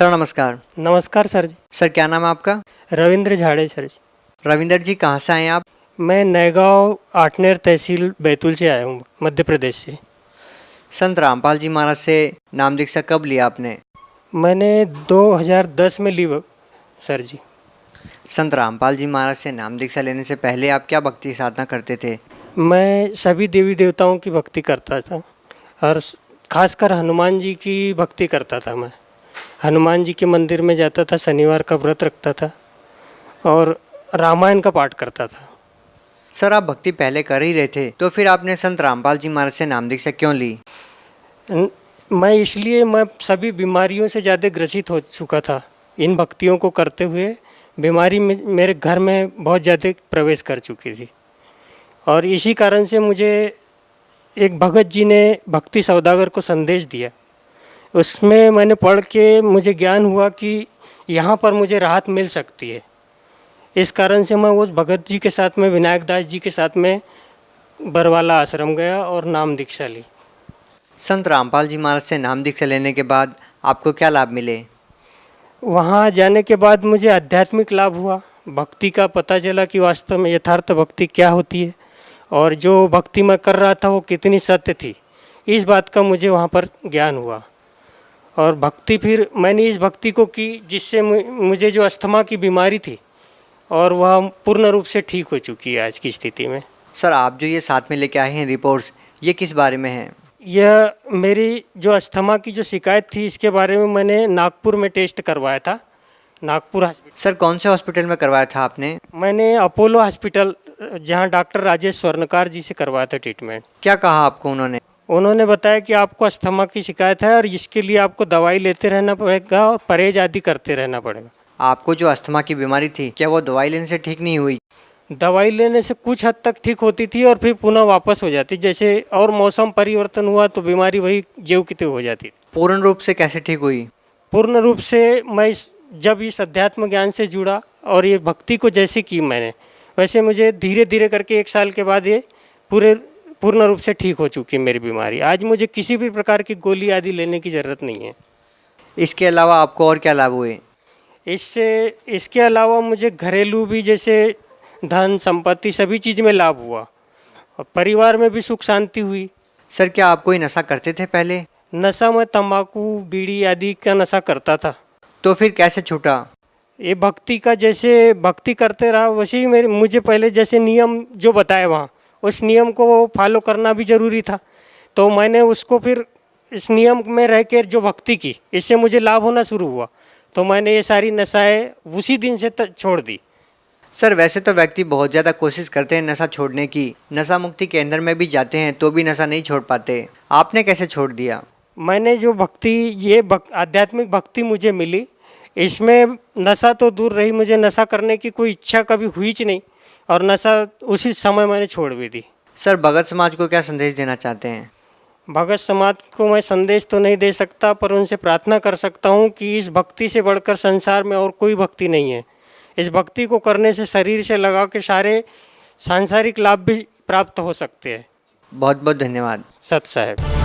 Sir नमस्कार। नमस्कार sir जी। Sir क्या नाम है आपका? रविंद्र झाड़े सर जी। रविंदर जी कहाँ से आए हैं आप? मैं नएगांव आठनेर तहसील बैतूल से आया हूँ, मध्य प्रदेश से। संत रामपाल जी महाराज से नाम दीक्षा कब लिया आपने? मैंने 2010 में ली सर जी। संत रामपाल जी महाराज से नाम दीक्षा लेने से पहले आप क्या भक्ति साधना करते थे? मैं सभी देवी देवताओं की भक्ति करता था और खासकर हनुमान जी की भक्ति करता था। मैं हनुमान जी के मंदिर में जाता था, शनिवार का व्रत रखता था और रामायण का पाठ करता था। सर आप भक्ति पहले कर ही रहे थे तो फिर आपने संत रामपाल जी महाराज से नाम दीक्षा क्यों ली? मैं सभी बीमारियों से ज़्यादा ग्रसित हो चुका था। इन भक्तियों को करते हुए बीमारी में मेरे घर में बहुत ज़्यादा प्रवेश कर चुकी थी और इसी कारण से मुझे एक भगत जी ने भक्ति सौदागर को संदेश दिया। उसमें मैंने पढ़ के मुझे ज्ञान हुआ कि यहाँ पर मुझे राहत मिल सकती है। इस कारण से मैं उस भगत जी के साथ में, विनायक दास जी के साथ में बरवाला आश्रम गया और नाम दीक्षा ली। संत रामपाल जी महाराज से नाम दीक्षा लेने के बाद आपको क्या लाभ मिले? वहाँ जाने के बाद मुझे आध्यात्मिक लाभ हुआ, भक्ति का पता चला कि वास्तव में यथार्थ भक्ति क्या होती है और जो भक्ति मैं कर रहा था वो कितनी सत्य थी। इस बात का मुझे वहाँ पर ज्ञान हुआ और भक्ति फिर मैंने इस भक्ति को की जिससे मुझे जो अस्थमा की बीमारी थी और वह पूर्ण रूप से ठीक हो चुकी है आज की स्थिति में। सर आप जो ये साथ में लेके आए हैं रिपोर्ट्स, ये किस बारे में है? यह मेरी जो अस्थमा की जो शिकायत थी इसके बारे में मैंने नागपुर में टेस्ट करवाया था, नागपुर हॉस्पिटल। सर कौन से हॉस्पिटल में करवाया था आपने? मैंने अपोलो हॉस्पिटल, जहां डॉक्टर राजेश स्वर्णकार जी से करवाया था ट्रीटमेंट। क्या कहा आपको उन्होंने? उन्होंने बताया कि आपको अस्थमा की शिकायत है और इसके लिए आपको दवाई लेते रहना पड़ेगा और परहेज आदि करते रहना पड़ेगा। आपको जो अस्थमा की बीमारी थी क्या वो दवाई लेने से ठीक नहीं हुई? दवाई लेने से कुछ हद तक ठीक होती थी और फिर पुनः वापस हो जाती, जैसे और मौसम परिवर्तन हुआ तो बीमारी वही ज्यों की त्यों हो जाती। पूर्ण रूप से कैसे ठीक हुई? पूर्ण रूप से मैं जब इस अध्यात्म ज्ञान से जुड़ा और ये भक्ति को जैसे की मैंने, वैसे मुझे धीरे धीरे करके 1 साल के बाद ये पूर्ण रूप से ठीक हो चुकी है मेरी बीमारी। आज मुझे किसी भी प्रकार की गोली आदि लेने की ज़रूरत नहीं है। इसके अलावा आपको और क्या लाभ हुए? इसके अलावा मुझे घरेलू भी, जैसे धन संपत्ति, सभी चीज़ में लाभ हुआ और परिवार में भी सुख शांति हुई। सर क्या आप कोई नशा करते थे पहले? नशा में तंबाकू बीड़ी आदि का नशा करता था। तो फिर कैसे छूटा? ये भक्ति का, जैसे भक्ति करते रहा वैसे ही मुझे पहले जैसे नियम जो बताए वहाँ, उस नियम को फॉलो करना भी ज़रूरी था। तो मैंने उसको फिर इस नियम में रह कर जो भक्ति की, इससे मुझे लाभ होना शुरू हुआ। तो मैंने ये सारी नशाएँ उसी दिन से छोड़ दी। सर वैसे तो व्यक्ति बहुत ज़्यादा कोशिश करते हैं नशा छोड़ने की, नशा मुक्ति केंद्र में भी जाते हैं तो भी नशा नहीं छोड़ पाते। आपने कैसे छोड़ दिया? मैंने जो भक्ति, आध्यात्मिक भक्ति मुझे मिली, इसमें नशा तो दूर रही, मुझे नशा करने की कोई इच्छा कभी हुई ही नहीं और नशा उसी समय मैंने छोड़ भी दी। सर भगत समाज को क्या संदेश देना चाहते हैं? भगत समाज को मैं संदेश तो नहीं दे सकता, पर उनसे प्रार्थना कर सकता हूँ कि इस भक्ति से बढ़कर संसार में और कोई भक्ति नहीं है। इस भक्ति को करने से शरीर से लगा के सारे सांसारिक लाभ भी प्राप्त हो सकते हैं। बहुत बहुत धन्यवाद। सत साहेब।